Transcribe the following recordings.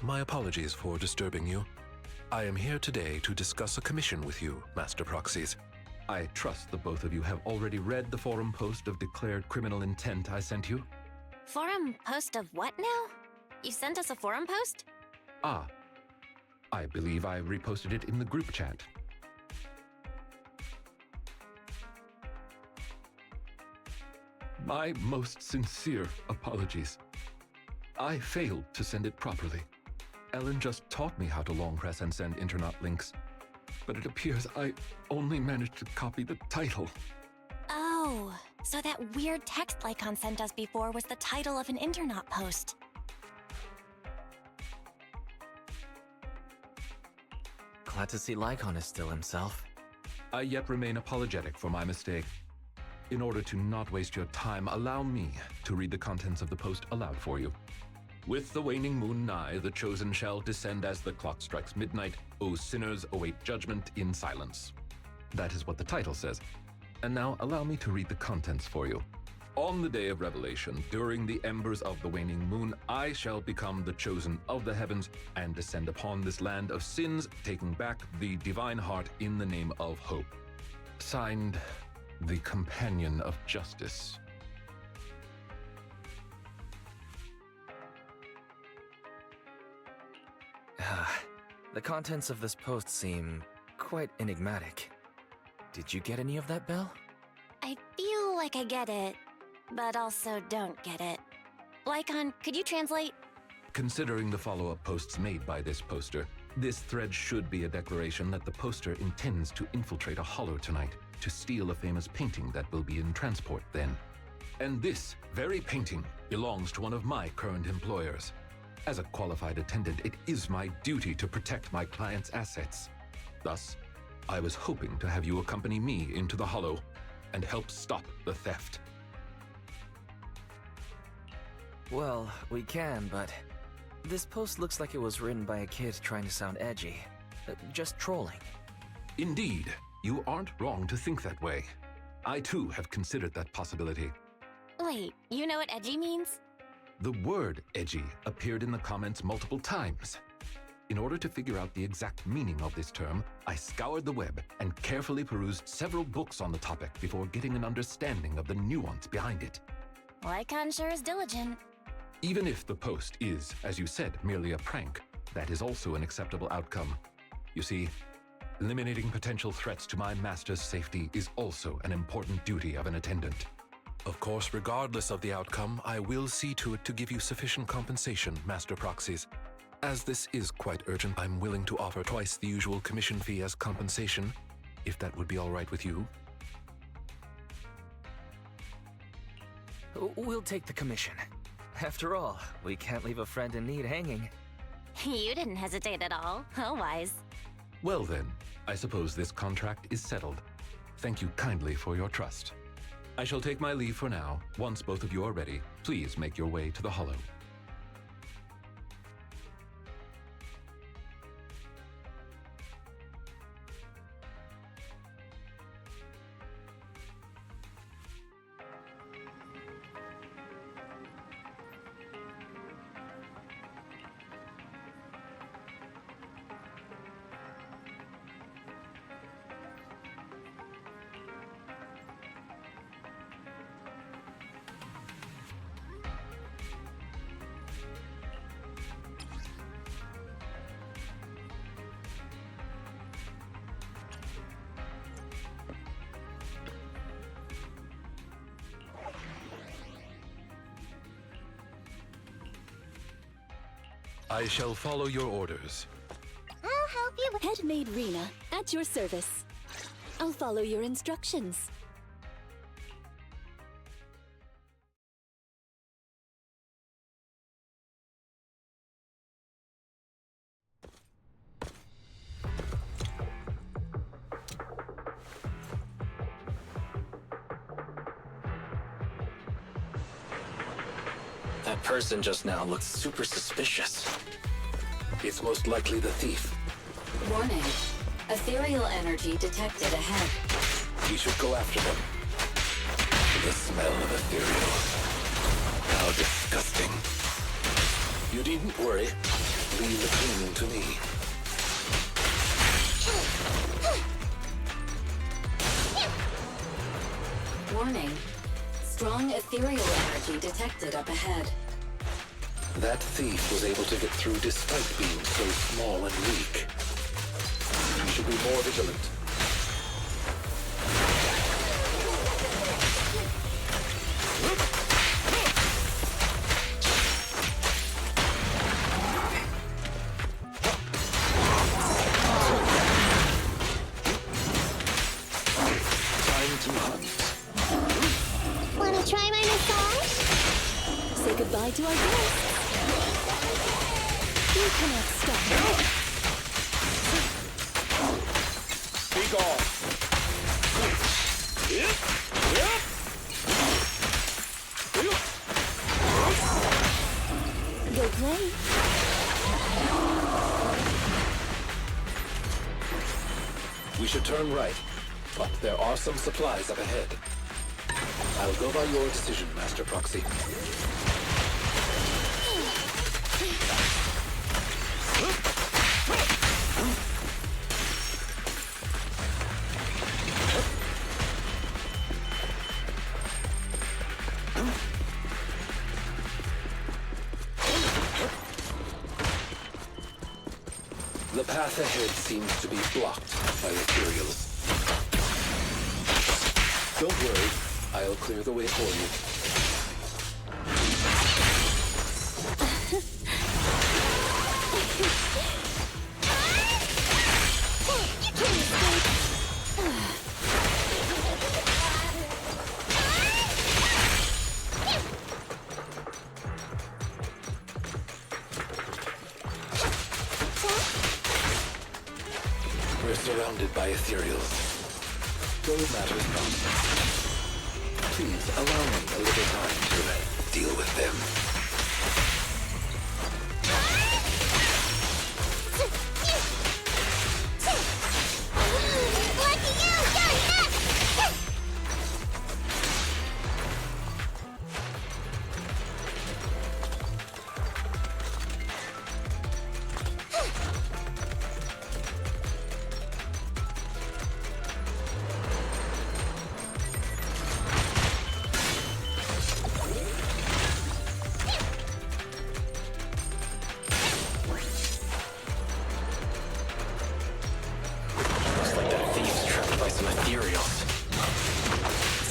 my apologies for disturbing you. I am here today to discuss a commission with you, Master Proxies. I trust the both of you have already read the forum post of declared criminal intent I sent you. Forum post of what now? You sent us a forum post? Ah, I believe I reposted it in the group chat. My most sincere apologies. I failed to send it properly. Ellen just taught me how to long press and send Internaut links, but it appears I only managed to copy the title. Oh, so that weird text Lycaon sent us before was the title of an Internaut post. Glad to see Lycaon is still himself. I yet remain apologetic for my mistake. In order to not waste your time, allow me to read the contents of the post aloud for you. With the waning moon nigh, the chosen shall descend as the clock strikes midnight. O sinners, await judgment in silence. That is what the title says. And now allow me to read the contents for you. On the day of revelation, during the embers of the waning moon, I shall become the chosen of the heavens and descend upon this land of sins, taking back the divine heart in the name of hope. Signed, the Companion of Justice. The contents of this post seem quite enigmatic. Did you get any of that, Belle? I feel like I get it, but also don't get it. Lycaon, could you translate? Considering the follow-up posts made by this poster, this thread should be a declaration that the poster intends to infiltrate a hollow tonight to steal a famous painting that will be in transport then. And this very painting belongs to one of my current employers. As a qualified attendant, it is my duty to protect my client's assets. Thus, I was hoping to have you accompany me into the hollow and help stop the theft. Well, we can, but this post looks like it was written by a kid trying to sound edgy. Just trolling. Indeed, you aren't wrong to think that way. I too have considered that possibility. Wait, you know what edgy means? The word edgy appeared in the comments multiple times. In order to figure out the exact meaning of this term, I scoured the web and carefully perused several books on the topic before getting an understanding of the nuance behind it. Lycaon sure is diligent. Even if the post is, as you said, merely a prank, that is also an acceptable outcome. You see, eliminating potential threats to my master's safety is also an important duty of an attendant. Of course, regardless of the outcome, I will see to it to give you sufficient compensation, Master Proxies. As this is quite urgent, I'm willing to offer twice the usual commission fee as compensation, if that would be all right with you. We'll take the commission. After all, we can't leave a friend in need hanging. You didn't hesitate at all. How wise. Well then, I suppose this contract is settled. Thank you kindly for your trust. I shall take my leave for now. Once both of you are ready, please make your way to the hollow. I shall follow your orders. I'll help you with Headmaid Rena, at your service. I'll follow your instructions. That person just now looked super suspicious. It's most likely the thief. Warning. Ethereal energy detected ahead. We should go after them. The smell of ethereal. How disgusting. You needn't worry. Leave the cleaning to me. Warning. Strong ethereal energy detected up ahead. That thief was able to get through despite being so small and weak. We should be more vigilant. Time to hunt. Wanna try my massage? Say goodbye to our guests. You cannot stop me. Be gone. Go play. We should turn right, but there are some supplies up ahead. I'll go by your decision, Master Proxy. The path ahead seems to be blocked by ethereals. Don't worry, I'll clear the way for you. We're surrounded by ethereals. Though it matters not. Please allow me a little time to deal with them. Looks like that thief's trapped by some ethereals.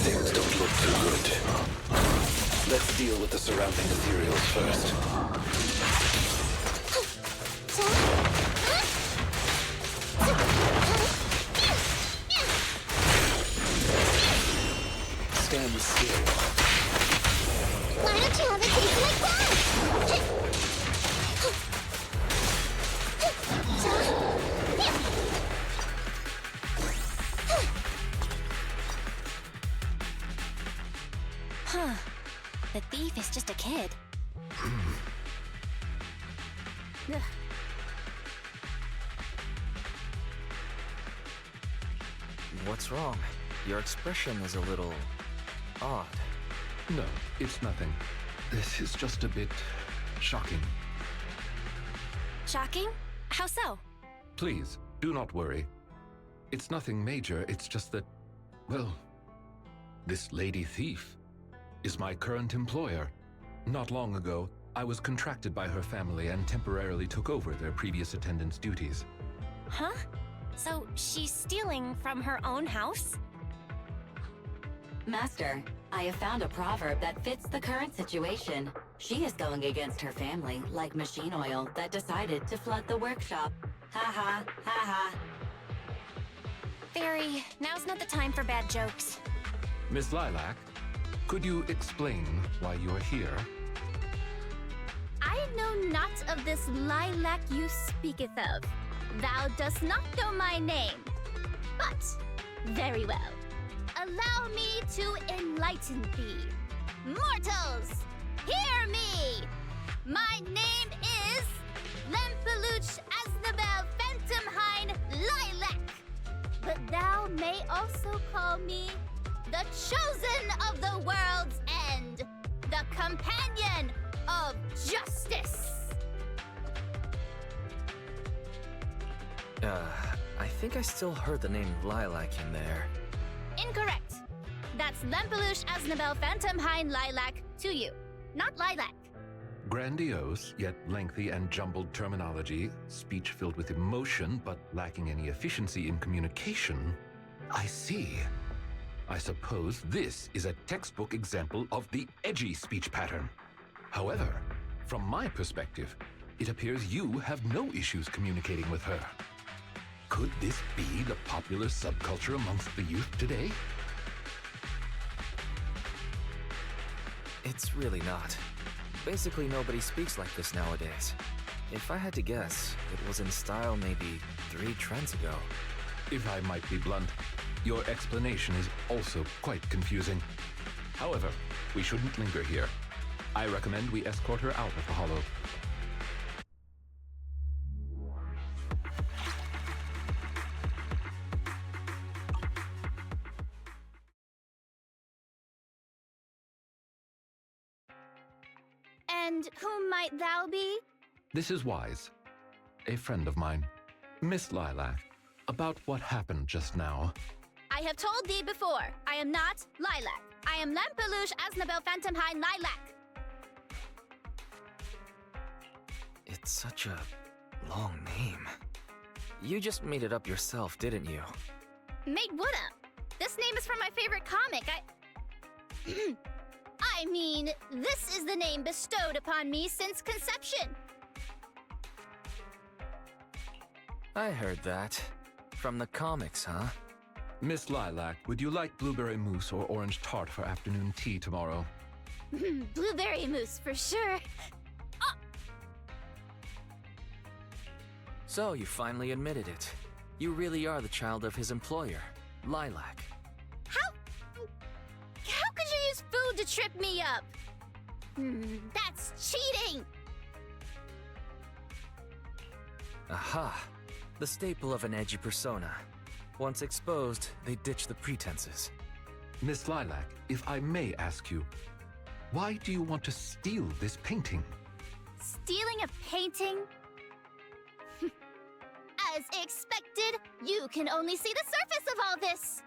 Things don't look too good. Let's deal with the surrounding ethereals first. Stand still. Why don't you have a taste like that? Huh. The thief is just a kid. What's wrong? Your expression is a little odd. No, it's nothing. This is just a bit shocking. Shocking? How so? Please, do not worry. It's nothing major, it's just that, well, this lady thief is my current employer. Not long ago, I was contracted by her family and temporarily took over their previous attendant's duties. Huh? So she's stealing from her own house? Master, I have found a proverb that fits the current situation. She is going against her family, like machine oil that decided to flood the workshop. Ha ha, ha ha. Fairy, now's not the time for bad jokes. Miss Lilac, could you explain why you're here? I know not of this lilac you speaketh of. Thou dost not know my name. But, very well. Allow me to enlighten thee. Mortals, hear me! My name is Lempeluch Asnabel Phantomhine Lilac. But thou may also call me the Chosen of the World's End, the Companion of Justice. I think I still heard the name Lilac in there. Incorrect. That's Lempeluche Aznabel Phantomhine Lilac to you, not Lilac. Grandiose, yet lengthy and jumbled terminology, speech filled with emotion but lacking any efficiency in communication. I see. I suppose this is a textbook example of the edgy speech pattern. However, from my perspective, it appears you have no issues communicating with her. Could this be the popular subculture amongst the youth today? It's really not. Basically, nobody speaks like this nowadays. If I had to guess, it was in style maybe 3 trends ago. If I might be blunt, your explanation is also quite confusing. However, we shouldn't linger here. I recommend we escort her out of the hollow. And whom might thou be? This is Wise, a friend of mine. Miss Lilac, about what happened just now. I have told thee before, I am not Lilac. I am Lempeluche Aznabel Phantomhine Lilac. It's such a long name. You just made it up yourself, didn't you? Made what up? This name is from my favorite comic. I mean, this is the name bestowed upon me since conception. I heard that. From the comics, huh? Miss Lilac, would you like blueberry mousse or orange tart for afternoon tea tomorrow? Blueberry mousse, for sure. So you admitted it. You really are the child of his employer, Lilac. How could you use food to trip me up? That's cheating! Aha! The staple of an edgy persona. Once exposed, they ditch the pretenses. Miss Lilac, if I may ask you, why do you want to steal this painting? Stealing a painting? As expected, you can only see the surface of all this.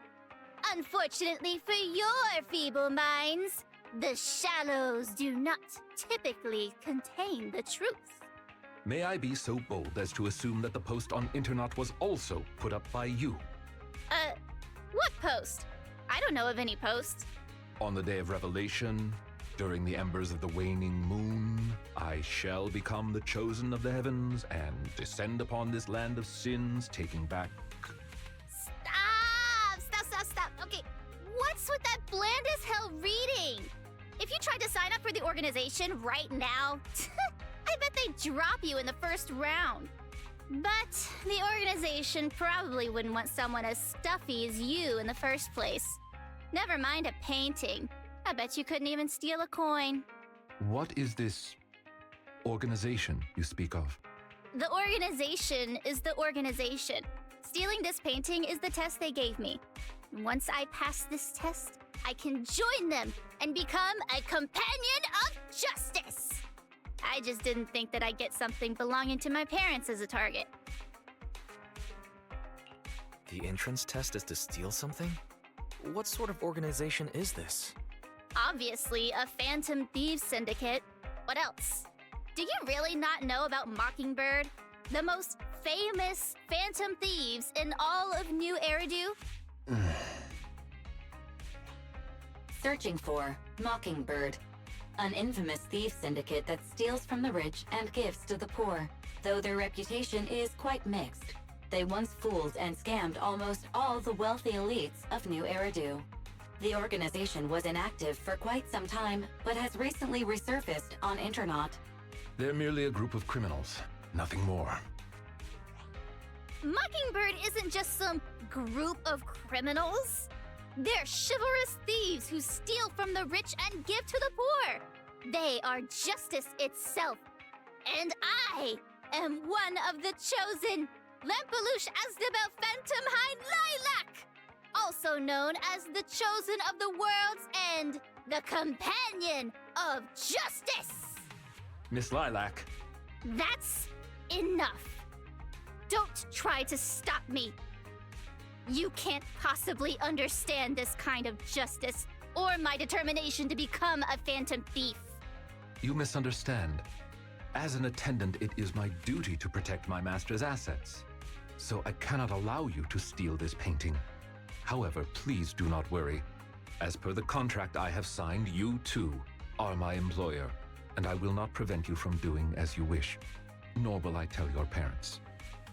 Unfortunately for your feeble minds, the shallows do not typically contain the truth. May I be so bold as to assume that the post on Internet was also put up by you? What post? I don't know of any posts. On the day of revelation, during the embers of the waning moon, I shall become the chosen of the heavens and descend upon this land of sins, taking back... Stop. Okay, what's with that bland as hell reading? If you tried to sign up for the organization right now, I bet they'd drop you in the first round. But the organization probably wouldn't want someone as stuffy as you in the first place. Never mind a painting. I bet you couldn't even steal a coin. What is this organization you speak of? The organization is the organization. Stealing this painting is the test they gave me. Once I pass this test, I can join them and become a companion of justice. I just didn't think that I'd get something belonging to my parents as a target. The entrance test is to steal something? What sort of organization is this? Obviously, a phantom thieves syndicate. What else? Do you really not know about Mockingbird? The most famous phantom thieves in all of New Eridu? Searching for Mockingbird, an infamous thief syndicate that steals from the rich and gives to the poor. Though their reputation is quite mixed, they once fooled and scammed almost all the wealthy elites of New Eridu. The organization was inactive for quite some time, but has recently resurfaced on Internet. They're merely a group of criminals, nothing more. Mockingbird isn't just some group of criminals. They're chivalrous thieves who steal from the rich and give to the poor. They are justice itself. And I am one of the chosen, Lempeluche Aznabel Phantomhine Lilac, also known as the chosen of the world's end, the companion of justice. Miss Lilac, That's enough. Don't try to stop me. You can't possibly understand this kind of justice or my determination to become a phantom thief. You misunderstand. As an attendant, it is my duty to protect my master's assets. So I cannot allow you to steal this painting. However, please do not worry. As per the contract I have signed, you too are my employer, and I will not prevent you from doing as you wish, nor will I tell your parents.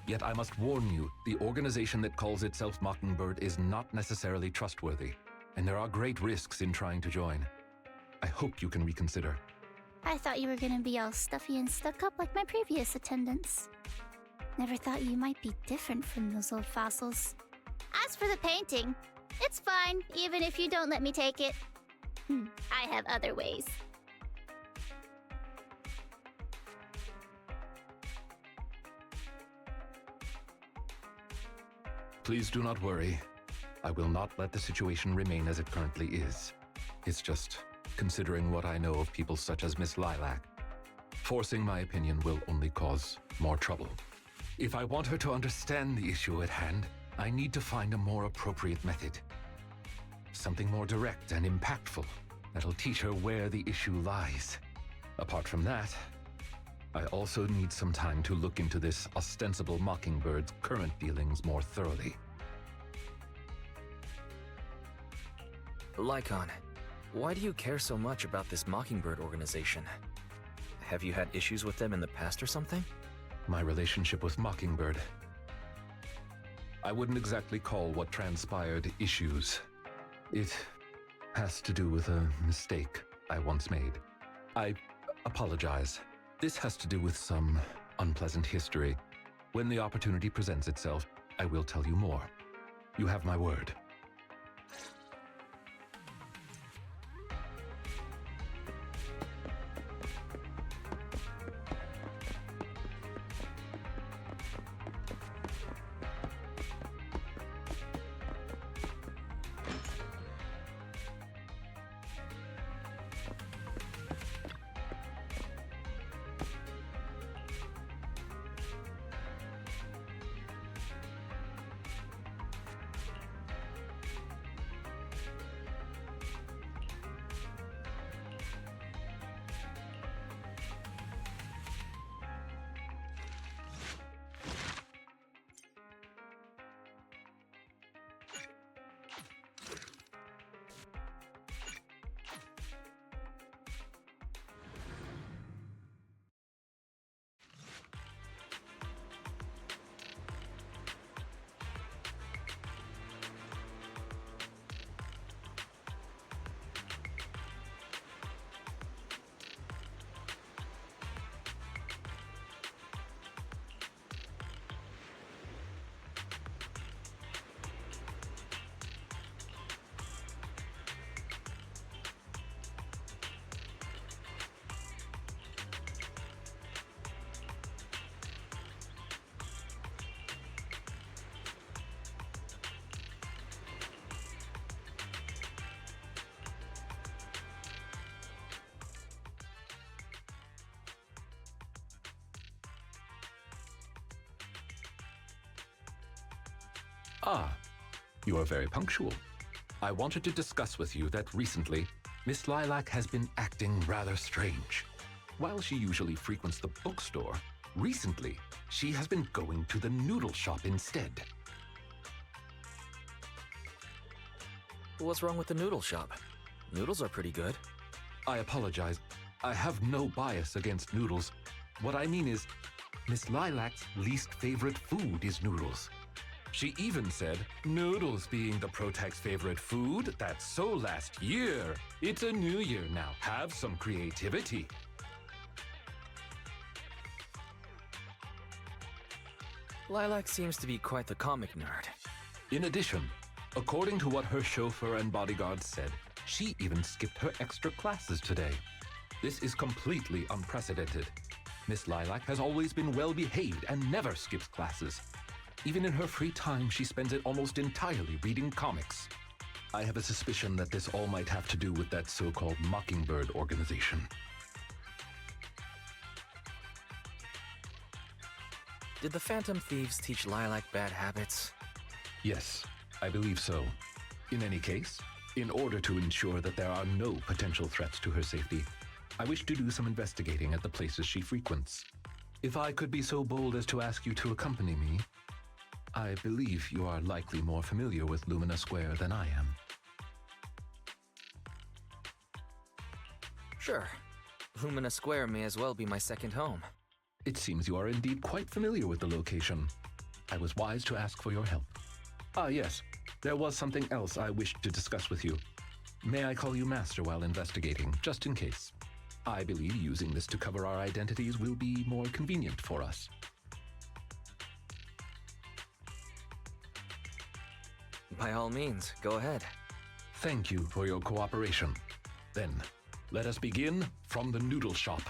Yet I must warn you, the organization that calls itself Mockingbird is not necessarily trustworthy, and there are great risks in trying to join. I hope you can reconsider. I thought you were gonna be all stuffy and stuck up like my previous attendants. Never thought you might be different from those old fossils. As for the painting, it's fine, even if you don't let me take it. I have other ways. Please do not worry. I will not let the situation remain as it currently is. It's just, considering what I know of people such as Miss Lilac, forcing my opinion will only cause more trouble. If I want her to understand the issue at hand, I need to find a more appropriate method. Something more direct and impactful that'll teach her where the issue lies. Apart from that, I also need some time to look into this ostensible Mockingbird's current dealings more thoroughly. Lycaon, why do you care so much about this Mockingbird organization? Have you had issues with them in the past or something? My relationship with Mockingbird. I wouldn't exactly call what transpired issues. It has to do with a mistake I once made. I apologize. This has to do with some unpleasant history. When the opportunity presents itself, I will tell you more. You have my word. Ah, you are very punctual. I wanted to discuss with you that recently, Miss Lilac has been acting rather strange. While she usually frequents the bookstore, recently, she has been going to the noodle shop instead. What's wrong with the noodle shop? Noodles are pretty good. I apologize. I have no bias against noodles. What I mean is, Miss Lilac's least favorite food is noodles. She even said, noodles being the Protag's favorite food, that's so last year. It's a new year now. Have some creativity. Lilac seems to be quite the comic nerd. In addition, according to what her chauffeur and bodyguards said, she even skipped her extra classes today. This is completely unprecedented. Miss Lilac has always been well-behaved and never skips classes. Even in her free time, she spends it almost entirely reading comics. I have a suspicion that this all might have to do with that so-called Mockingbird organization. Did the Phantom Thieves teach Lilac bad habits? Yes, I believe so. In any case, in order to ensure that there are no potential threats to her safety, I wish to do some investigating at the places she frequents. If I could be so bold as to ask you to accompany me, I believe you are likely more familiar with Lumina Square than I am. Sure. Lumina Square may as well be my second home. It seems you are indeed quite familiar with the location. I was wise to ask for your help. Ah, yes. There was something else I wished to discuss with you. May I call you Master while investigating, just in case? I believe using this to cover our identities will be more convenient for us. By all means, go ahead. Thank you for your cooperation. Then, let us begin from the noodle shop.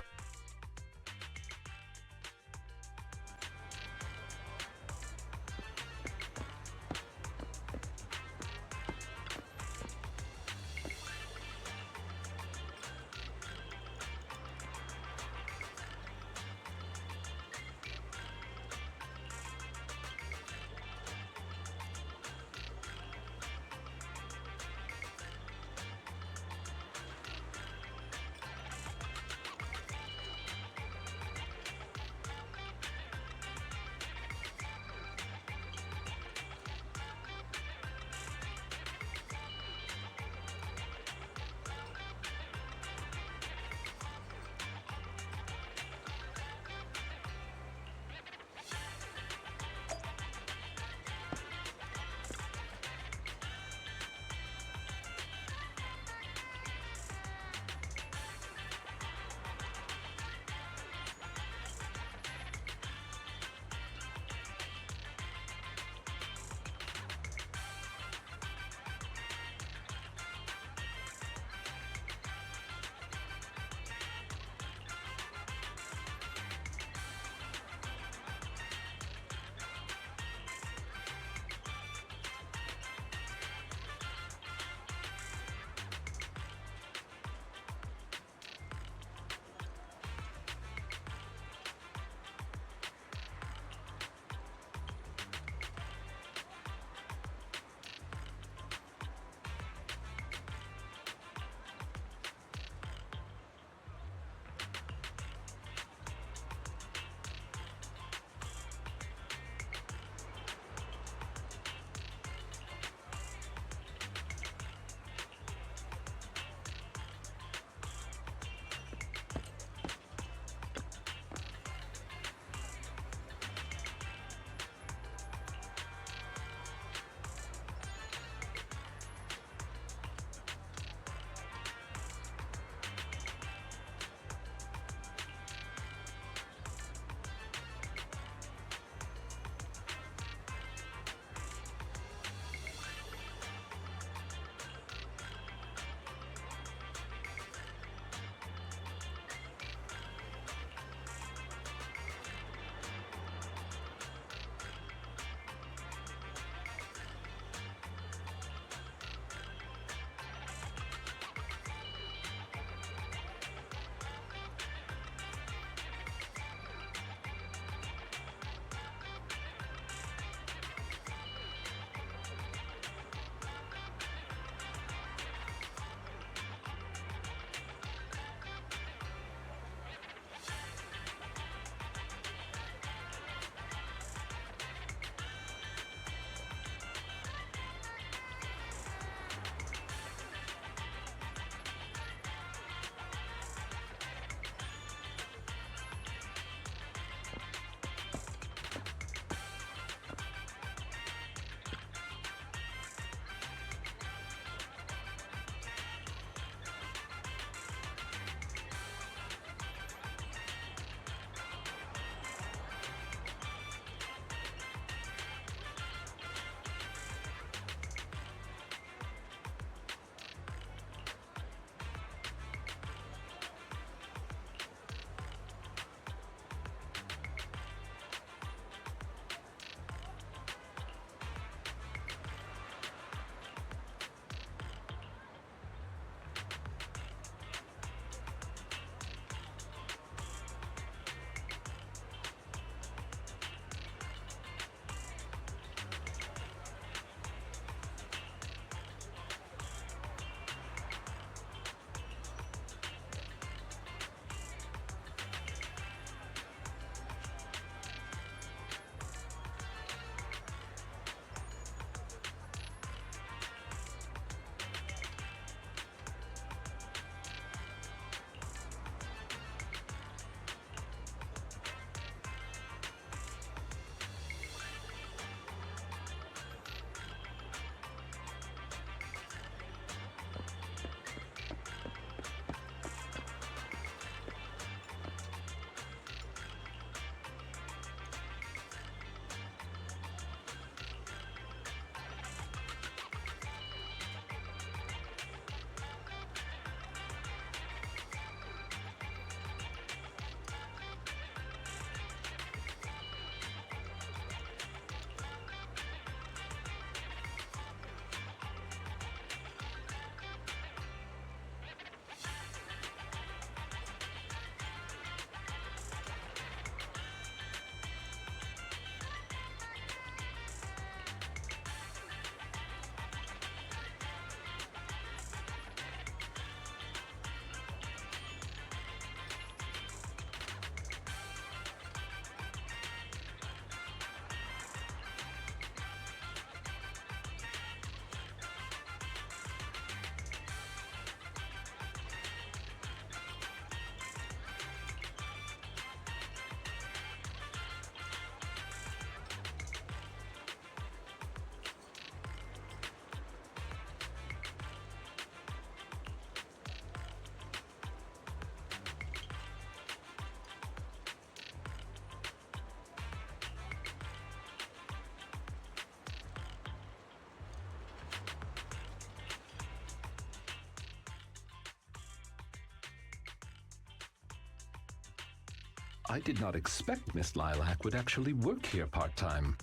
I did not expect Miss Lilac would actually work here part-time.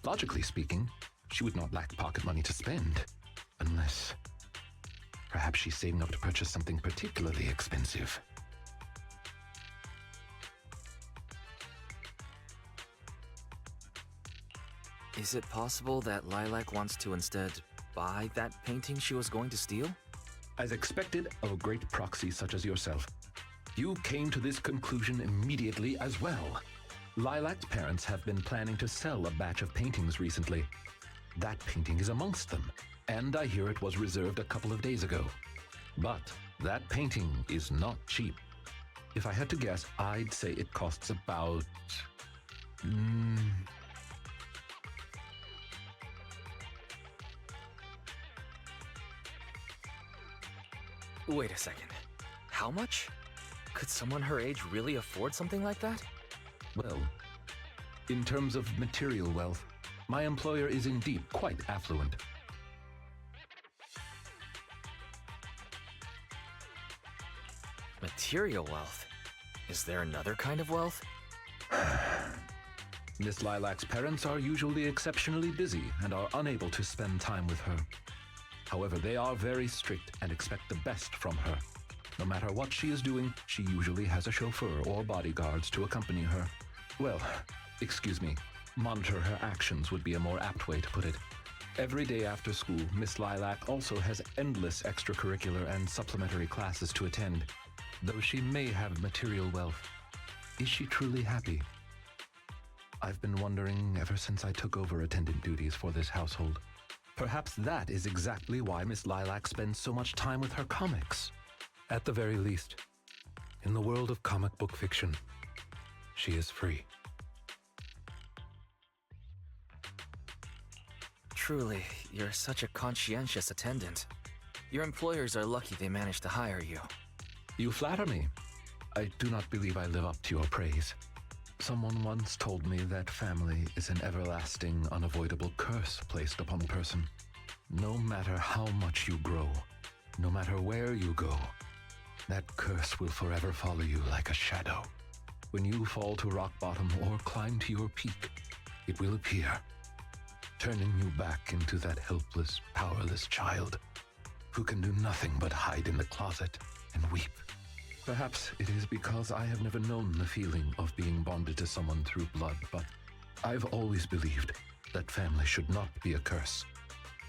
Logically speaking, she would not lack pocket money to spend. Unless... perhaps she's saving up to purchase something particularly expensive. Is it possible that Lilac wants to instead buy that painting she was going to steal? As expected of a great proxy such as yourself, you came to this conclusion immediately as well. Lilac's parents have been planning to sell a batch of paintings recently. That painting is amongst them, and I hear it was reserved a couple of days ago. But that painting is not cheap. If I had to guess, I'd say it costs about... Wait a second. How much? Could someone her age really afford something like that? Well, in terms of material wealth, my employer is indeed quite affluent. Material wealth? Is there another kind of wealth? Miss Lilac's parents are usually exceptionally busy and are unable to spend time with her. However, they are very strict and expect the best from her. No matter what she is doing, she usually has a chauffeur or bodyguards to accompany her. Well, excuse me, monitor her actions would be a more apt way to put it. Every day after school, Miss Lilac also has endless extracurricular and supplementary classes to attend. Though she may have material wealth, is she truly happy? I've been wondering ever since I took over attendant duties for this household. Perhaps that is exactly why Miss Lilac spends so much time with her comics. At the very least, in the world of comic book fiction, she is free. Truly, you're such a conscientious attendant. Your employers are lucky they managed to hire you. You flatter me. I do not believe I live up to your praise. Someone once told me that family is an everlasting, unavoidable curse placed upon a person. No matter how much you grow, no matter where you go, that curse will forever follow you like a shadow. When you fall to rock bottom or climb to your peak, it will appear, turning you back into that helpless, powerless child who can do nothing but hide in the closet and weep. Perhaps it is because I have never known the feeling of being bonded to someone through blood, but I've always believed that family should not be a curse,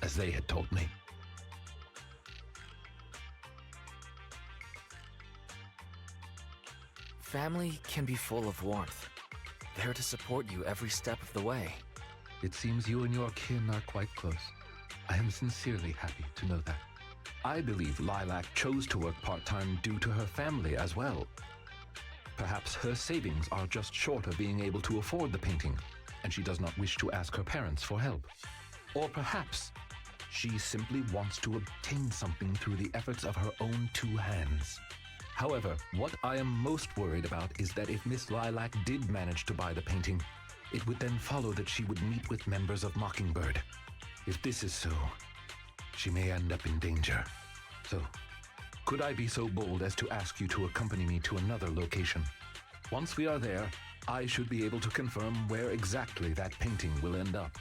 as they had told me. Family can be full of warmth, there to support you every step of the way. It seems you and your kin are quite close. I am sincerely happy to know that. I believe Lilac chose to work part-time due to her family as well. Perhaps her savings are just short of being able to afford the painting, and she does not wish to ask her parents for help. Or perhaps she simply wants to obtain something through the efforts of her own two hands. However, what I am most worried about is that if Miss Lilac did manage to buy the painting, it would then follow that she would meet with members of Mockingbird. If this is so, she may end up in danger. So, could I be so bold as to ask you to accompany me to another location? Once we are there, I should be able to confirm where exactly that painting will end up.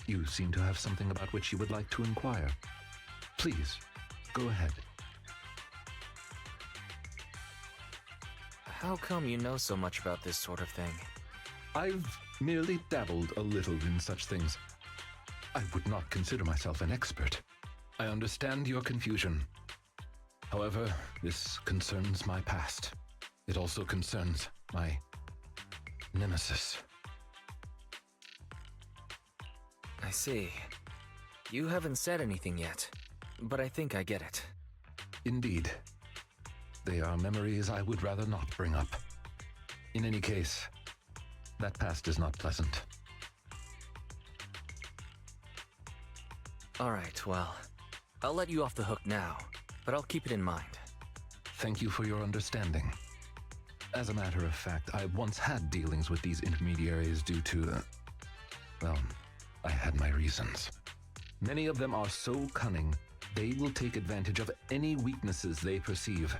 You seem to have something about which you would like to inquire. Please, go ahead. How come you know so much about this sort of thing? I've merely dabbled a little in such things. I would not consider myself an expert. I understand your confusion. However, this concerns my past. It also concerns my nemesis. I see. You haven't said anything yet, but I think I get it. Indeed. They are memories I would rather not bring up. In any case, that past is not pleasant. Alright, well, I'll let you off the hook now, but I'll keep it in mind. Thank you for your understanding. As a matter of fact, I once had dealings with these intermediaries due to, well, I had my reasons. Many of them are so cunning, they will take advantage of any weaknesses they perceive.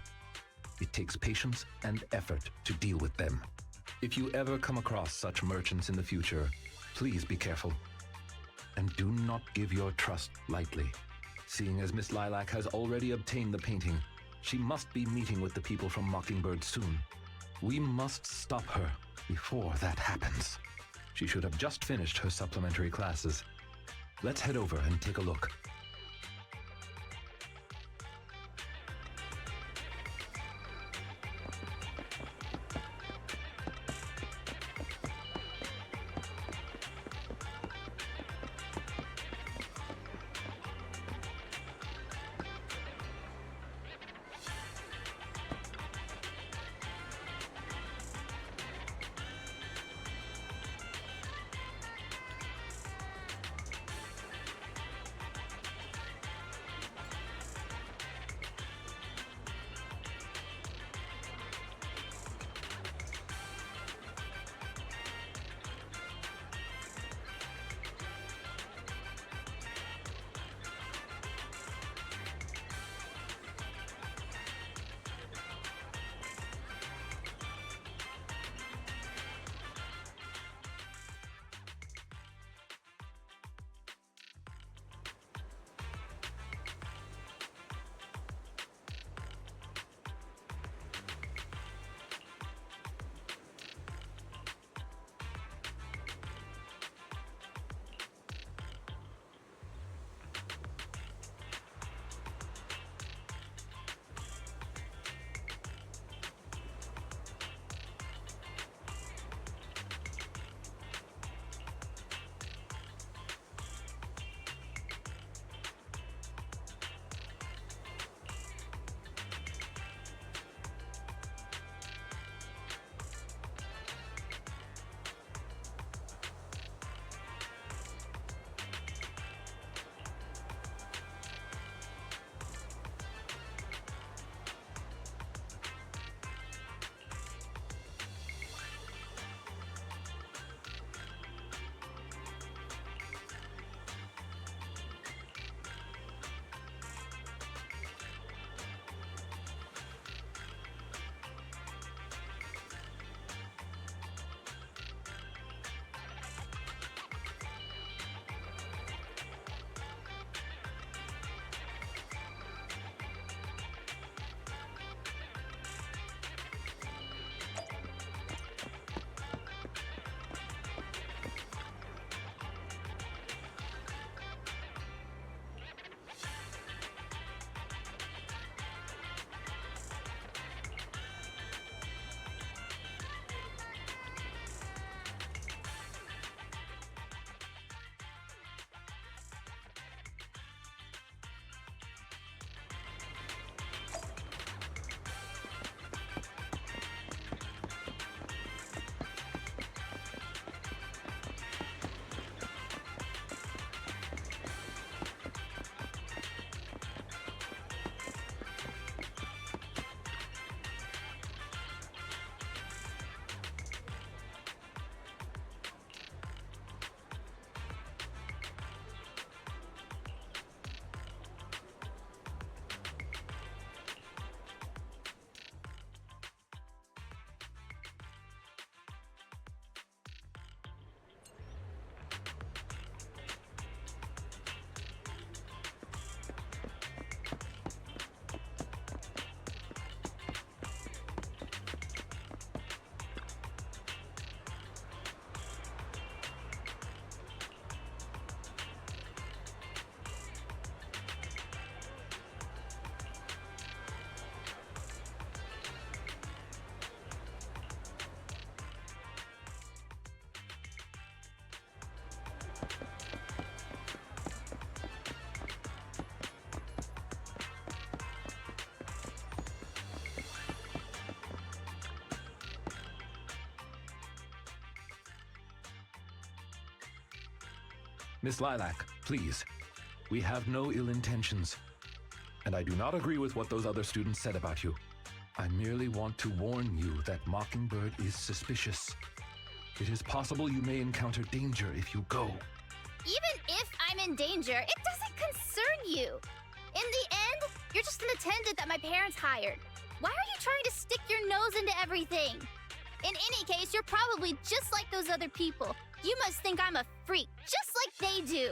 It takes patience and effort to deal with them. If you ever come across such merchants in the future, please be careful. And do not give your trust lightly. Seeing as Miss Lilac has already obtained the painting, she must be meeting with the people from Mockingbird soon. We must stop her before that happens. She should have just finished her supplementary classes. Let's head over and take a look. Miss Lilac, please. We have no ill intentions. And I do not agree with what those other students said about you. I merely want to warn you that Mockingbird is suspicious. It is possible you may encounter danger if you go. Even if I'm in danger, it doesn't concern you. In the end, you're just an attendant that my parents hired. Why are you trying to stick your nose into everything? In any case, you're probably just like those other people. You must think I'm a freak, just like they do.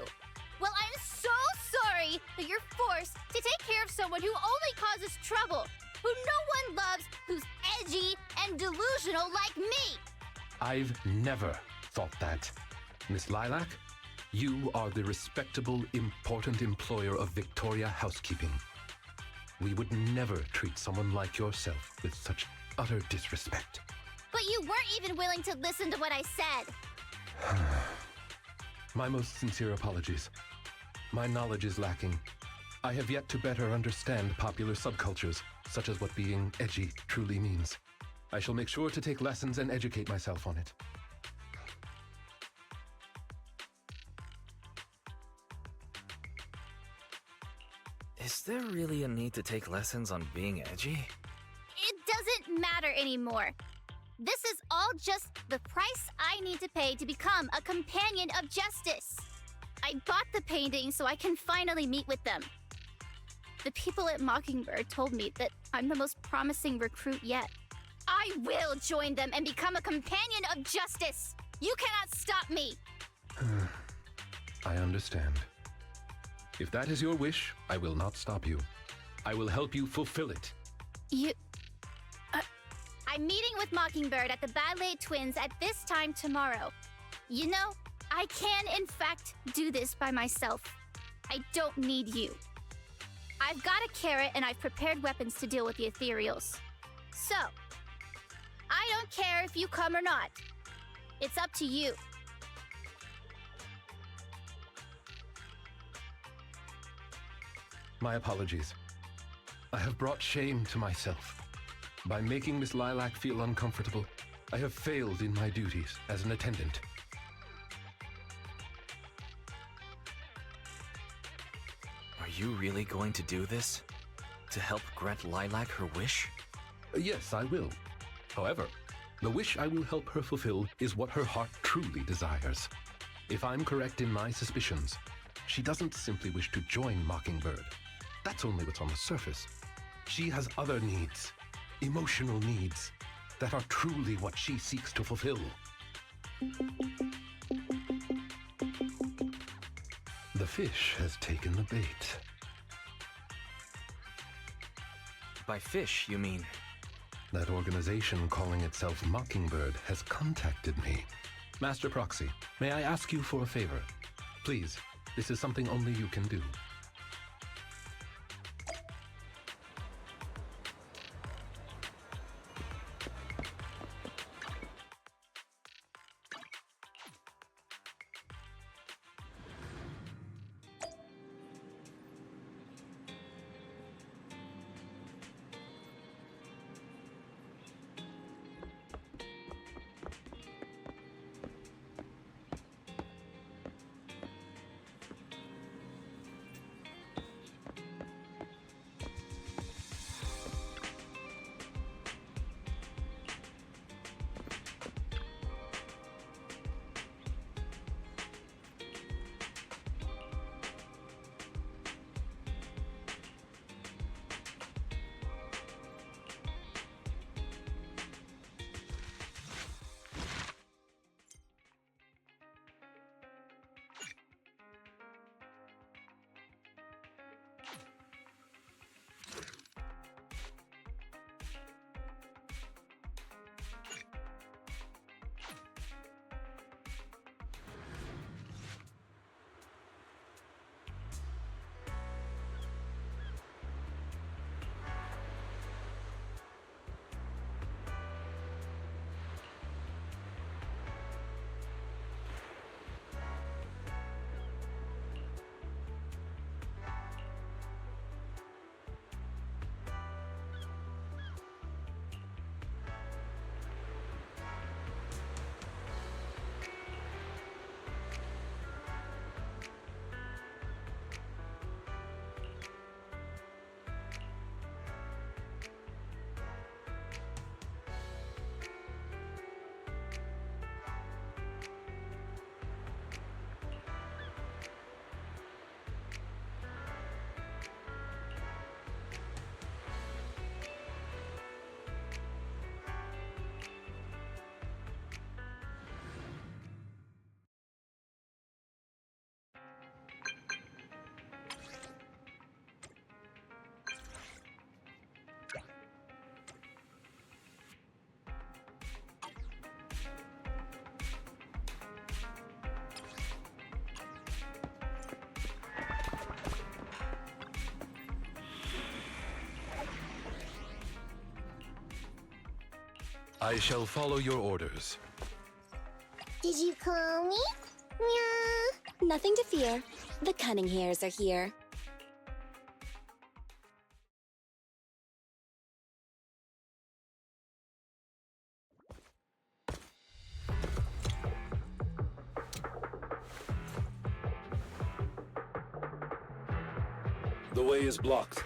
Well, I'm so sorry that you're forced to take care of someone who only causes trouble, who no one loves, who's edgy and delusional like me. I've never thought that. Miss Lilac, you are the respectable, important employer of Victoria Housekeeping. We would never treat someone like yourself with such utter disrespect. But you weren't even willing to listen to what I said. My most sincere apologies. My knowledge is lacking. I have yet to better understand popular subcultures, such as what being edgy truly means. I shall make sure to take lessons and educate myself on it. Is there really a need to take lessons on being edgy? It doesn't matter anymore. This is all just the price I need to pay to become a companion of justice. I bought the painting so I can finally meet with them. The people at Mockingbird told me that I'm the most promising recruit yet. I will join them and become a companion of justice. You cannot stop me. I understand. If that is your wish, I will not stop you. I will help you fulfill it. I'm meeting with Mockingbird at the Ballet Twins at this time tomorrow. You know, I can in fact do this by myself. I don't need you. I've got a carrot and I've prepared weapons to deal with the ethereals. So, I don't care if you come or not. It's up to you. My apologies. I have brought shame to myself. By making Miss Lilac feel uncomfortable, I have failed in my duties as an attendant. Are you really going to do this? To help grant Lilac her wish? Yes, I will. However, the wish I will help her fulfill is what her heart truly desires. If I'm correct in my suspicions, she doesn't simply wish to join Mockingbird. That's only what's on the surface. She has other needs, emotional needs, that are truly what she seeks to fulfill. The fish has taken the bait. By fish, you mean? That organization calling itself Mockingbird has contacted me. Master Proxy, may I ask you for a favor? Please, this is something only you can do. I shall follow your orders. Did you call me? Meow. Nothing to fear. The cunning hairs are here. The way is blocked.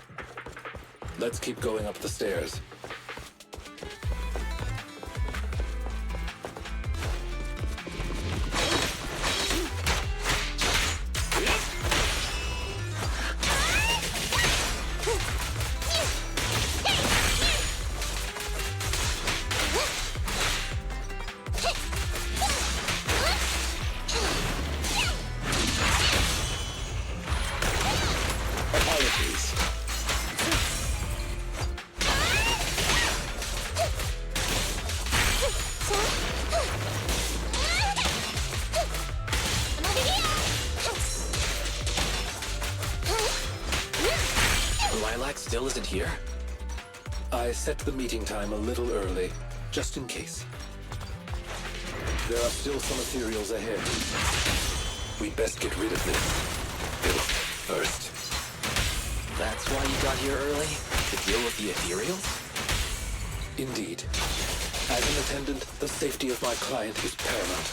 Let's keep going up the stairs. Apologies. Lilac still isn't here? I set the meeting time a little early, just in case. There are still some ethereals ahead. We'd best get rid of this filth first. That's why you got here early? To deal with the ethereals? Indeed. As an attendant, the safety of my client is paramount.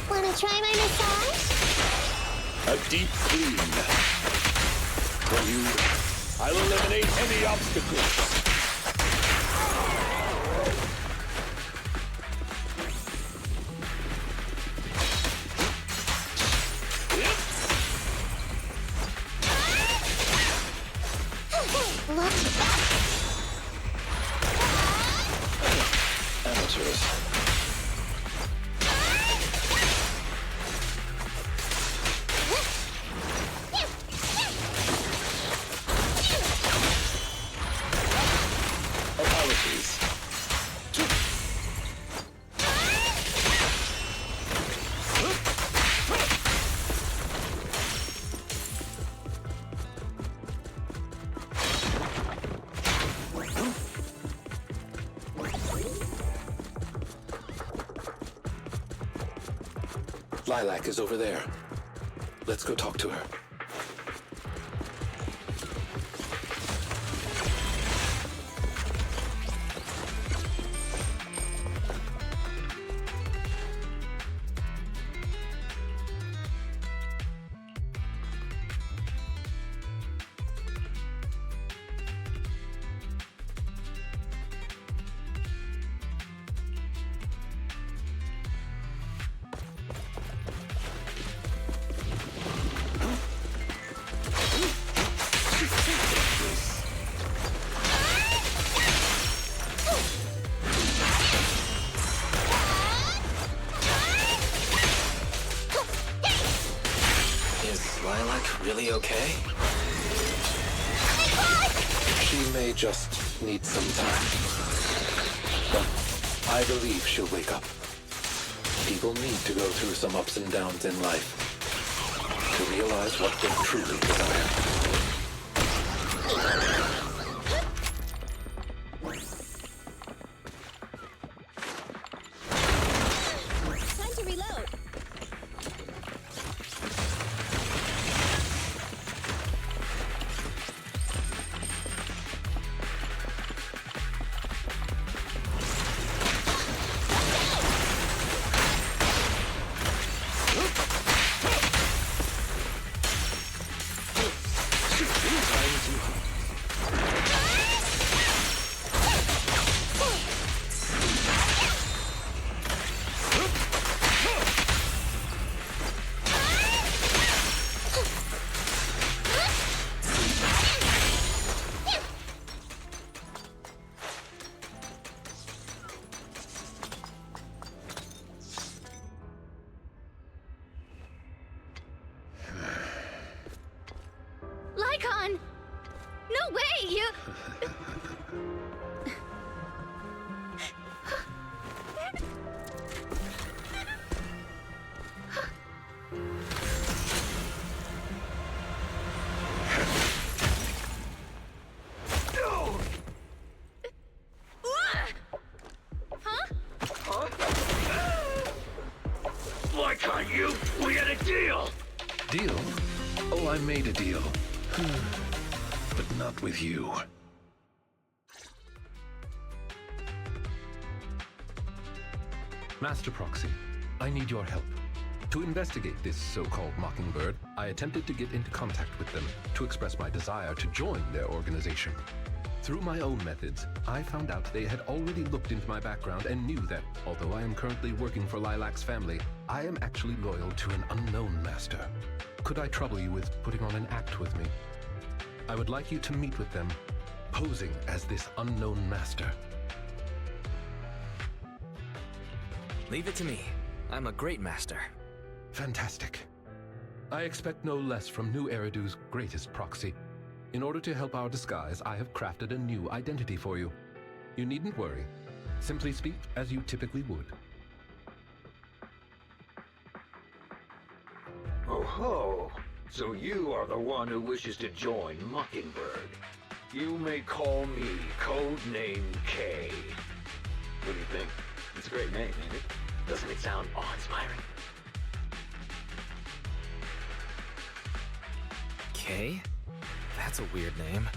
Wanna try my massage? A deep clean. For you, I'll eliminate any obstacles. Amateurs. Apologies. Lilac is over there. Let's go talk to her. Is Lilac really okay? She may just need some time. But I believe she'll wake up. People need to go through some ups and downs in life to realize what they truly desire. Time to reload. Deal? Oh, I made a deal. But not with you. Master Proxy, I need your help. To investigate this so-called Mockingbird, I attempted to get into contact with them to express my desire to join their organization. Through my own methods, I found out they had already looked into my background and knew that, although I am currently working for Lilac's family, I am actually loyal to an unknown master. Could I trouble you with putting on an act with me? I would like you to meet with them, posing as this unknown master. Leave it to me. I'm a great master. Fantastic. I expect no less from New Eridu's greatest proxy. In order to help our disguise, I have crafted a new identity for you. You needn't worry. Simply speak as you typically would. Oh ho! So you are the one who wishes to join Mockingbird. You may call me Codename K. What do you think? It's a great name, ain't it? Doesn't it sound awe-inspiring? K? That's a weird name.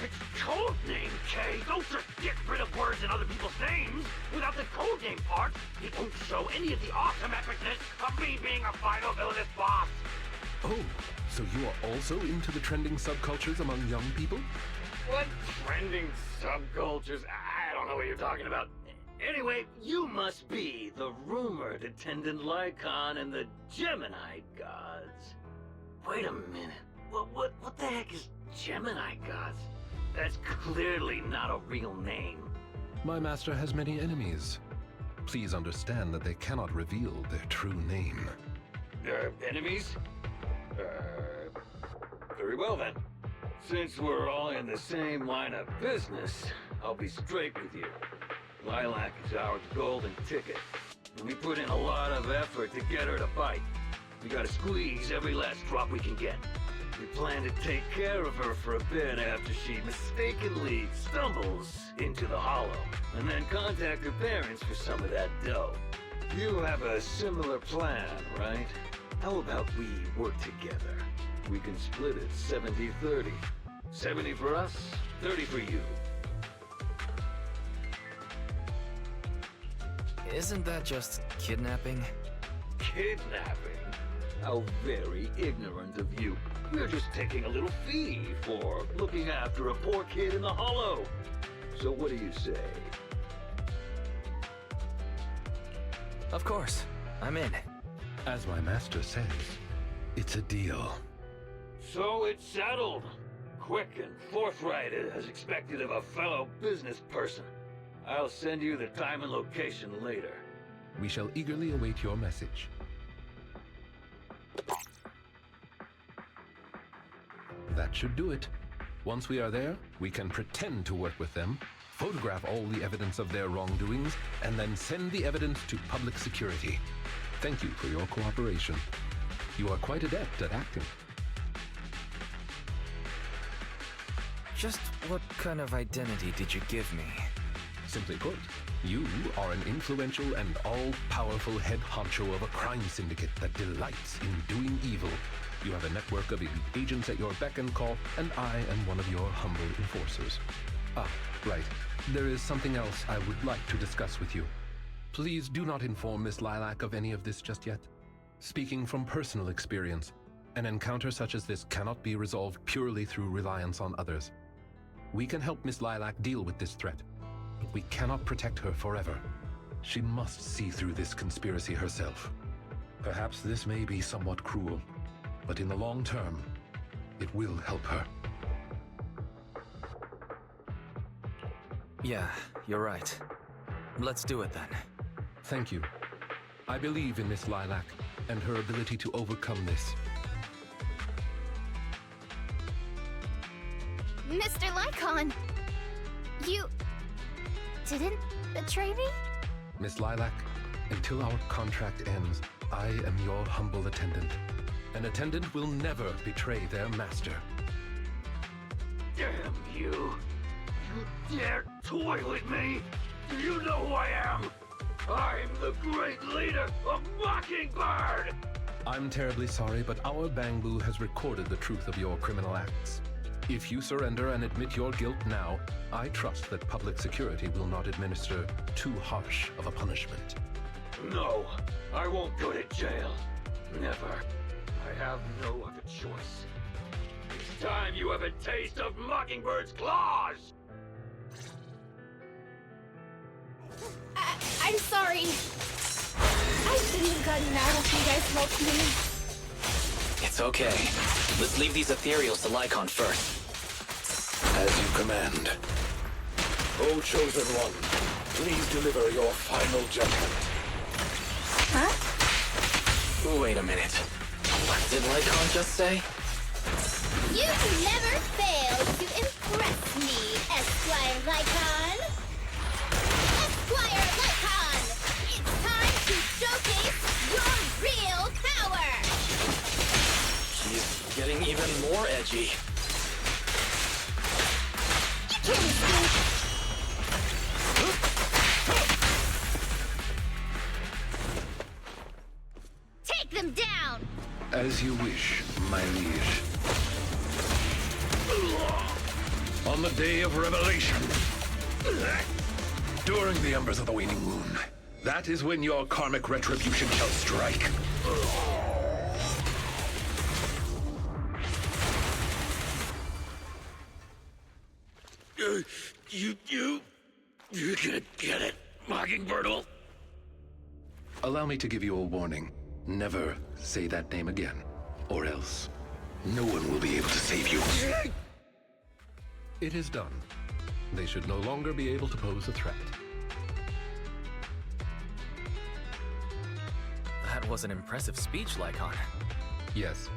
It's Codename K! Don't just get rid of words in other people's names! Without the codename part, it won't show any of the awesome epicness of me being a final villainous boss! Oh, so you are also into the trending subcultures among young people? What trending subcultures? I don't know what you're talking about. Anyway, you must be the rumored attendant Lycaon and the Gemini gods. Wait a minute. What the heck is Gemini gods? That's clearly not a real name. My master has many enemies. Please understand that they cannot reveal their true name. Enemies? Very well then. Since we're all in the same line of business, I'll be straight with you. Lilac is our golden ticket. And we put in a lot of effort to get her to bite. We gotta squeeze every last drop we can get. We plan to take care of her for a bit after she mistakenly stumbles into the Hollow, and then contact her parents for some of that dough. You have a similar plan, right? How about we work together? We can split it 70-30. 70 for us, 30 for you. Isn't that just kidnapping? Kidnapping? How very ignorant of you. We're just taking a little fee for looking after a poor kid in the Hollow. So what do you say? Of course. I'm in. As my master says, it's a deal. So it's settled. Quick and forthright as expected of a fellow business person. I'll send you the time and location later. We shall eagerly await your message. That should do it. Once we are there, we can pretend to work with them, photograph all the evidence of their wrongdoings, and then send the evidence to public security. Thank you for your cooperation. You are quite adept at acting. Just what kind of identity did you give me? Simply put, you are an influential and all-powerful head honcho of a crime syndicate that delights in doing evil. You have a network of elite agents at your beck and call, and I am one of your humble enforcers. Ah, right. There is something else I would like to discuss with you. Please do not inform Miss Lilac of any of this just yet. Speaking from personal experience, an encounter such as this cannot be resolved purely through reliance on others. We can help Miss Lilac deal with this threat, but we cannot protect her forever. She must see through this conspiracy herself. Perhaps this may be somewhat cruel, but in the long term, it will help her. Yeah, you're right. Let's do it then. Thank you. I believe in Miss Lilac and her ability to overcome this. Mr. Lycon! You didn't betray me? Miss Lilac, until our contract ends, I am your humble attendant. An attendant will never betray their master. Damn you! You dare toy with me? Do you know who I am? I'm the great leader of Mockingbird! I'm terribly sorry, but our Bangbu has recorded the truth of your criminal acts. If you surrender and admit your guilt now, I trust that public security will not administer too harsh of a punishment. No, I won't go to jail. Never. I have no other choice. It's time you have a taste of Mockingbird's claws! I'm sorry. I shouldn't have gotten mad if you guys helped me. It's okay. Let's leave these ethereals to Lycaon first. As you command. O Chosen One, please deliver your final judgment. Huh? Wait a minute. What did Lycaon just say? You've never failed to impress me, Esquire Lycon. Esquire Lycon! It's time to showcase your real power! She's getting even more edgy. You can't escape! Take them down! As you wish, my liege. On the day of revelation, during the embers of the waning moon, that is when your karmic retribution shall strike. You gonna get it, Mockingbird? Allow me to give you a warning. Never say that name again, or else no one will be able to save you. It is done. They should no longer be able to pose a threat. That was an impressive speech, Lycaon. Yes.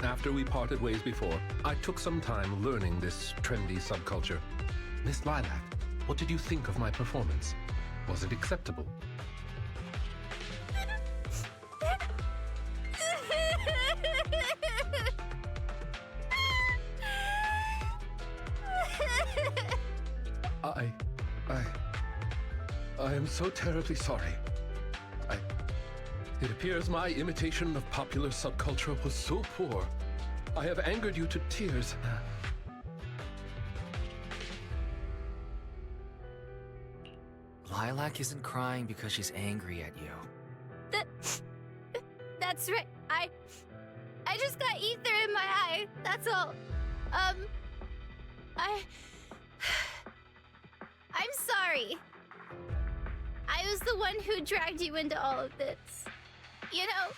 After we parted ways before, I took some time learning this trendy subculture. Miss Lilac, what did you think of my performance? Was it acceptable? I am so terribly sorry. It appears my imitation of popular subculture was so poor. I have angered you to tears. Lilac isn't crying because she's angry at you. That's right. I just got ether in my eye. That's all. I'm sorry. I was the one who dragged you into all of this. You know,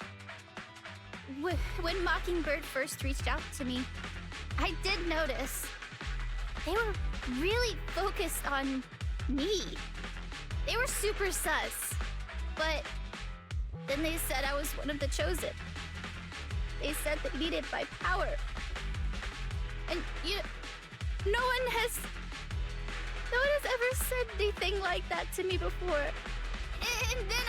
when Mockingbird first reached out to me, I did notice they were really focused on me. They were super sus. But then they said I was one of the chosen. They said they needed my power. And no one has ever said anything like that to me before. And then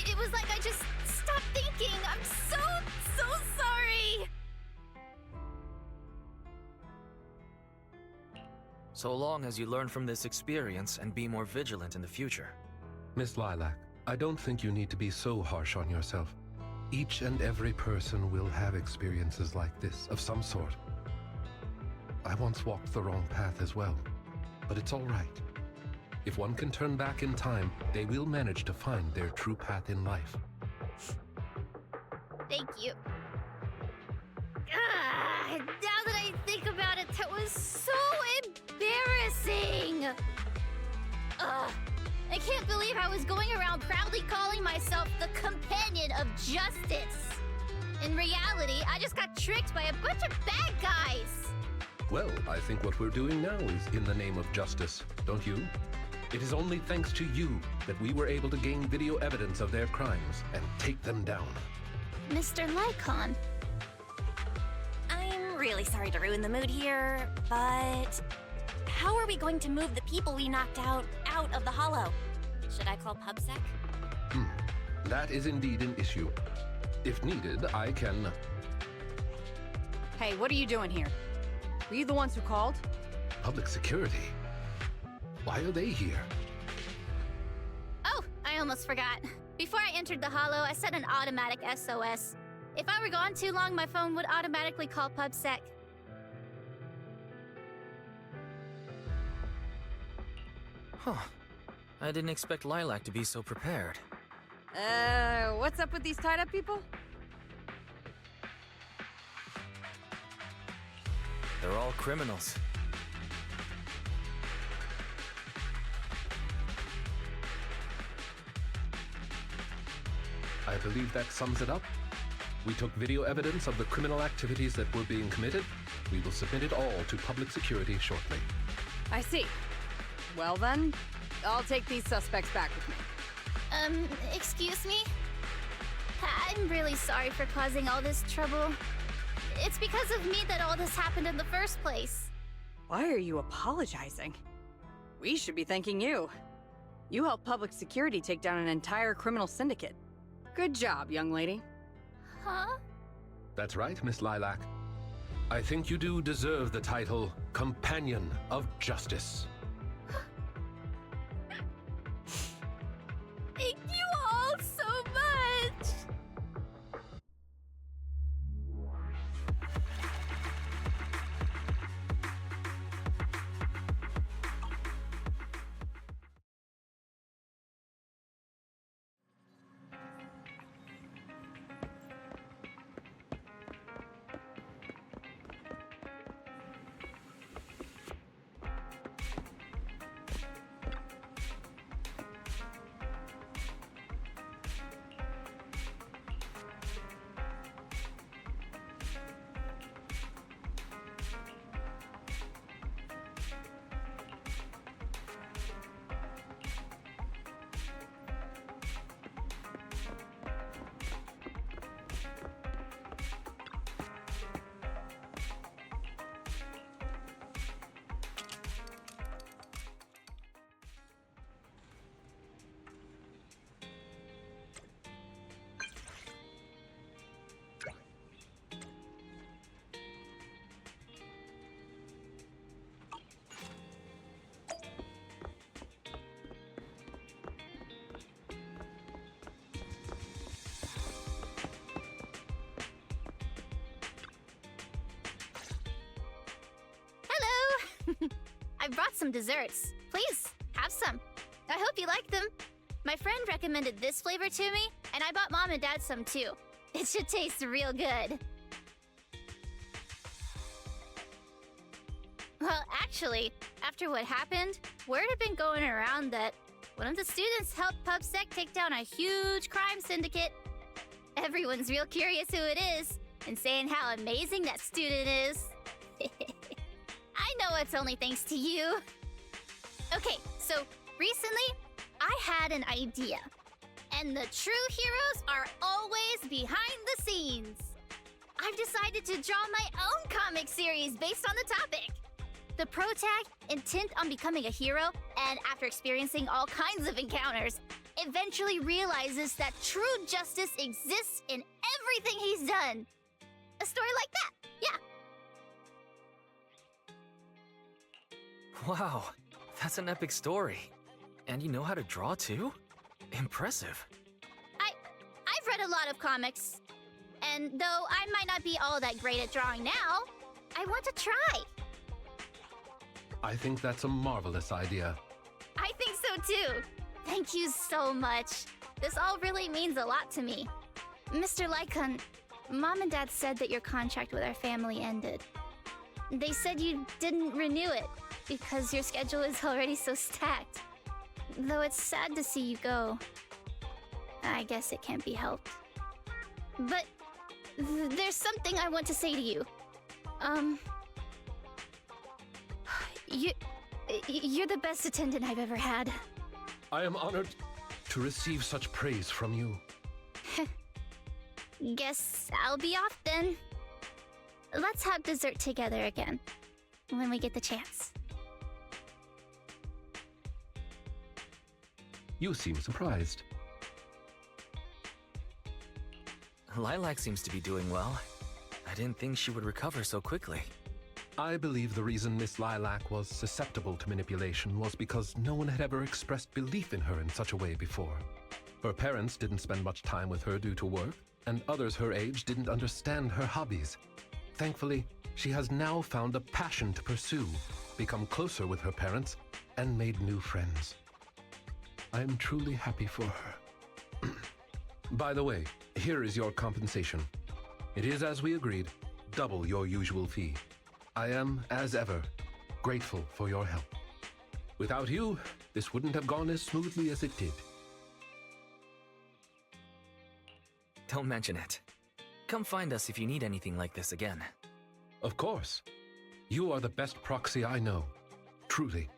it was like I just stopped thinking. I'm so sorry. So long as you learn from this experience and be more vigilant in the future. Miss Lilac, I don't think you need to be so harsh on yourself. Each and every person will have experiences like this, of some sort. I once walked the wrong path as well, but it's all right. If one can turn back in time, they will manage to find their true path in life. Thank you. Now that I think about it, that was so embarrassing. I can't believe I was going around proudly calling myself the companion of justice. In reality, I just got tricked by a bunch of bad guys. Well, I think what we're doing now is in the name of justice, don't you? It is only thanks to you that we were able to gain video evidence of their crimes and take them down. Mr. Lycon. I'm really sorry to ruin the mood here, but how are we going to move the people we knocked out of the hollow? Should I call PubSec? That is indeed an issue. If needed, I can... Hey, what are you doing here? Were you the ones who called? Public security? Why are they here? Oh, I almost forgot. Before I entered the Hollow, I set an automatic SOS. If I were gone too long, my phone would automatically call PubSec. Huh. I didn't expect Lilac to be so prepared. What's up with these tied-up people? They're all criminals. I believe that sums it up. We took video evidence of the criminal activities that were being committed. We will submit it all to public security shortly. I see. Well then, I'll take these suspects back with me. Excuse me? I'm really sorry for causing all this trouble. It's because of me that all this happened in the first place. Why are you apologizing? We should be thanking you. You helped public security take down an entire criminal syndicate. Good job, young lady. Huh? That's right, Miss Lilac. I think you do deserve the title Companion of Justice. Thank you all so much! I brought some desserts. Please, have some. I hope you like them. My friend recommended this flavor to me, and I bought Mom and Dad some too. It should taste real good. Well, actually, after what happened, word had been going around that one of the students helped PubSec take down a huge crime syndicate. Everyone's real curious who it is, and saying how amazing that student is. I know it's only thanks to you. Okay, so recently, I had an idea. And the true heroes are always behind the scenes. I've decided to draw my own comic series based on the topic. The protag, intent on becoming a hero, and after experiencing all kinds of encounters, eventually realizes that true justice exists in everything he's done. A story like that, yeah. Wow, that's an epic story. And you know how to draw too? Impressive. I've read a lot of comics. And though I might not be all that great at drawing now, I want to try. I think that's a marvelous idea. I think so too. Thank you so much. This all really means a lot to me. Mr. Lycaon, Mom and Dad said that your contract with our family ended. They said you didn't renew it because your schedule is already so stacked. Though it's sad to see you go. I guess it can't be helped. But there's something I want to say to you. You're the best attendant I've ever had. I am honored to receive such praise from you. Guess I'll be off then. Let's have dessert together again, when we get the chance. You seem surprised. Lilac seems to be doing well. I didn't think she would recover so quickly. I believe the reason Miss Lilac was susceptible to manipulation was because no one had ever expressed belief in her in such a way before. Her parents didn't spend much time with her due to work, and others her age didn't understand her hobbies. Thankfully, she has now found a passion to pursue, become closer with her parents, and made new friends. I am truly happy for her. By the way, here is your compensation. It is as we agreed, double your usual fee. I am, as ever, grateful for your help. Without you, this wouldn't have gone as smoothly as it did. Don't mention it. Come find us if you need anything like this again. Of course. You are the best proxy I know. Truly.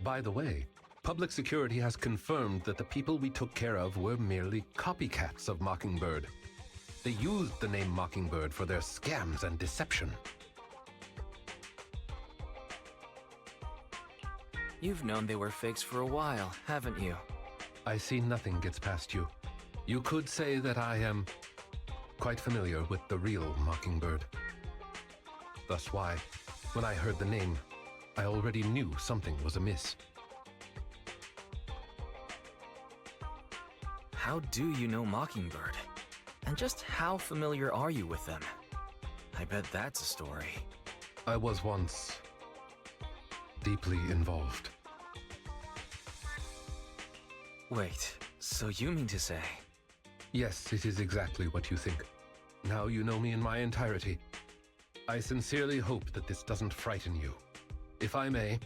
By the way, public security has confirmed that the people we took care of were merely copycats of Mockingbird. They used the name Mockingbird for their scams and deception. You've known they were fakes for a while, haven't you? I see nothing gets past you. You could say that I am quite familiar with the real Mockingbird. Thus why, when I heard the name, I already knew something was amiss. How do you know Mockingbird? And just how familiar are you with them? I bet that's a story. I was once deeply involved. Wait, so you mean to say... Yes, it is exactly what you think. Now you know me in my entirety. I sincerely hope that this doesn't frighten you. If I may,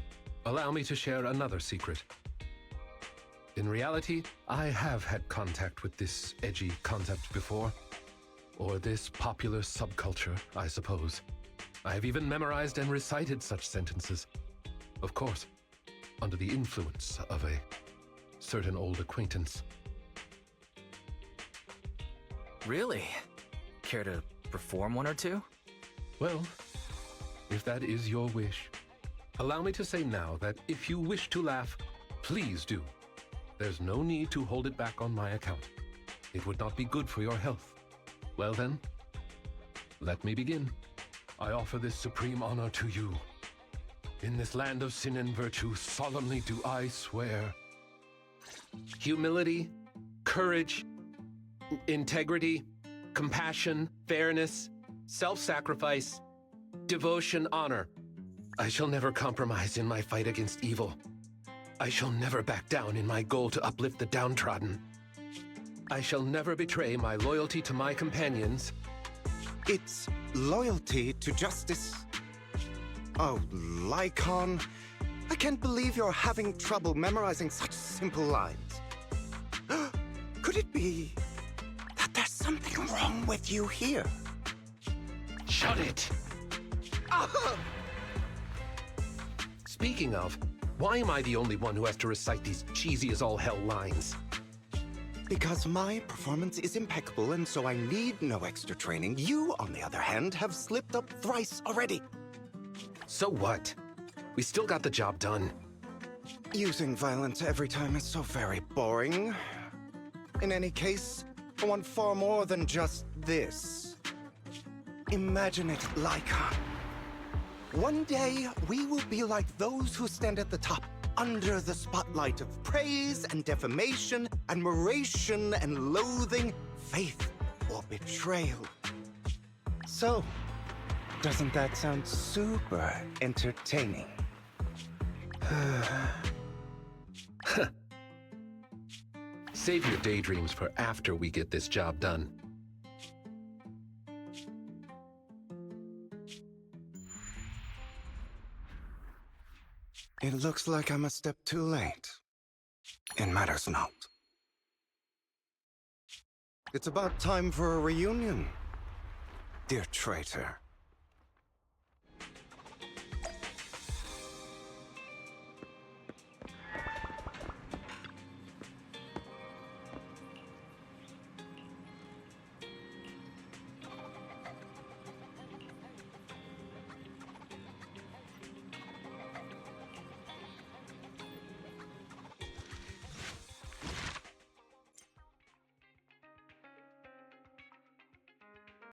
allow me to share another secret. In reality, I have had contact with this edgy concept before. Or this popular subculture, I suppose. I have even memorized and recited such sentences. Of course, under the influence of a certain old acquaintance. Really? Care to perform one or two? Well, if that is your wish, allow me to say now that if you wish to laugh, please do. There's no need to hold it back on my account. It would not be good for your health. Well then, let me begin. I offer this supreme honor to you. In this land of sin and virtue, solemnly do I swear. Humility, courage, integrity, compassion, fairness, self-sacrifice, devotion, honor. I shall never compromise in my fight against evil. I shall never back down in my goal to uplift the downtrodden. I shall never betray my loyalty to my companions. It's loyalty to justice. Oh, Lycaon, I can't believe you're having trouble memorizing such simple lines. Could it be that there's something wrong with you here? Shut it! Speaking of, why am I the only one who has to recite these cheesy as all hell lines? Because my performance is impeccable and so I need no extra training. You, on the other hand, have slipped up thrice already. So what? We still got the job done. Using violence every time is so very boring. In any case, I want far more than just this. Imagine it, Lycaon. One day, we will be like those who stand at the top, under the spotlight of praise and defamation, admiration and loathing, faith or betrayal. So, doesn't that sound super entertaining? Save your daydreams for after we get this job done. It looks like I'm a step too late. It matters not. It's about time for a reunion, dear traitor.